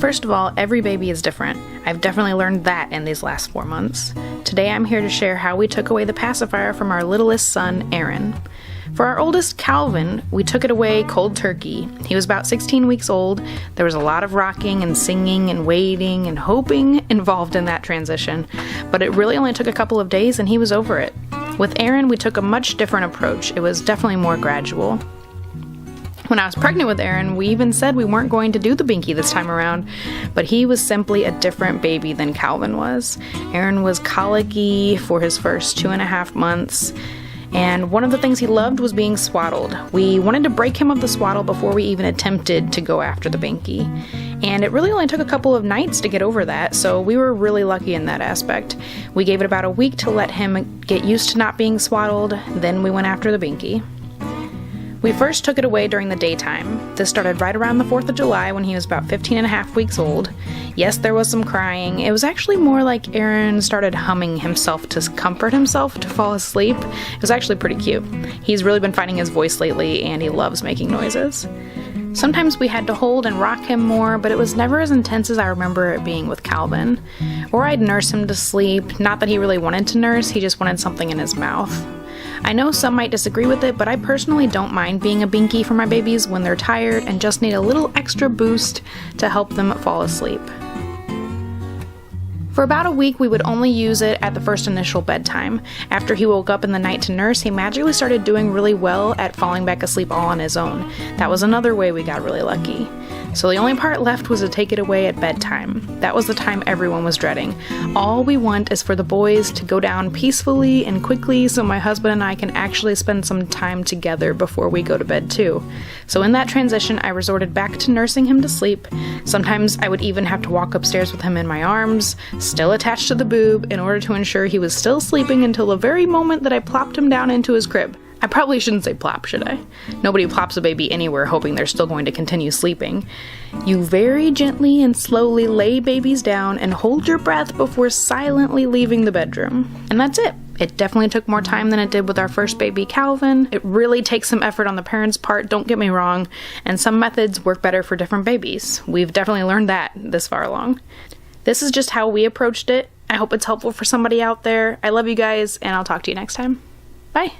First of all, every baby is different. I've definitely learned that in these last 4 months. Today I'm here to share how we took away the pacifier from our littlest son, Eren. For our oldest, Calvin, we took it away cold turkey. He was about 16 weeks old. There was a lot of rocking and singing and waiting and hoping involved in that transition, but it really only took a couple of days and he was over it. With Eren, we took a much different approach. It was definitely more gradual. When I was pregnant with Eren, we even said we weren't going to do the Binky this time around, but he was simply a different baby than Calvin was. Eren was colicky for his first 2.5 months, and one of the things he loved was being swaddled. We wanted to break him of the swaddle before we even attempted to go after the Binky. And it really only took a couple of nights to get over that, so we were really lucky in that aspect. We gave it about a week to let him get used to not being swaddled, then we went after the Binky. We first took it away during the daytime. This started right around the 4th of July when he was about 15.5 weeks old. Yes, there was some crying. It was actually more like Eren started humming himself to comfort himself to fall asleep. It was actually pretty cute. He's really been finding his voice lately and he loves making noises. Sometimes we had to hold and rock him more, but it was never as intense as I remember it being with Calvin. Or I'd nurse him to sleep. Not that he really wanted to nurse, he just wanted something in his mouth. I know some might disagree with it, but I personally don't mind being a Binky for my babies when they're tired and just need a little extra boost to help them fall asleep. For about a week, we would only use it at the first initial bedtime. After he woke up in the night to nurse, he magically started doing really well at falling back asleep all on his own. That was another way we got really lucky. So the only part left was to take it away at bedtime. That was the time everyone was dreading. All we want is for the boys to go down peacefully and quickly so my husband and I can actually spend some time together before we go to bed too. So in that transition, I resorted back to nursing him to sleep. Sometimes I would even have to walk upstairs with him in my arms, still attached to the boob, in order to ensure he was still sleeping until the very moment that I plopped him down into his crib. I probably shouldn't say plop, should I? Nobody plops a baby anywhere hoping they're still going to continue sleeping. You very gently and slowly lay babies down and hold your breath before silently leaving the bedroom. And that's it. It definitely took more time than it did with our first baby, Calvin. It really takes some effort on the parents' part, don't get me wrong, and some methods work better for different babies. We've definitely learned that this far along. This is just how we approached it. I hope it's helpful for somebody out there. I love you guys, and I'll talk to you next time. Bye!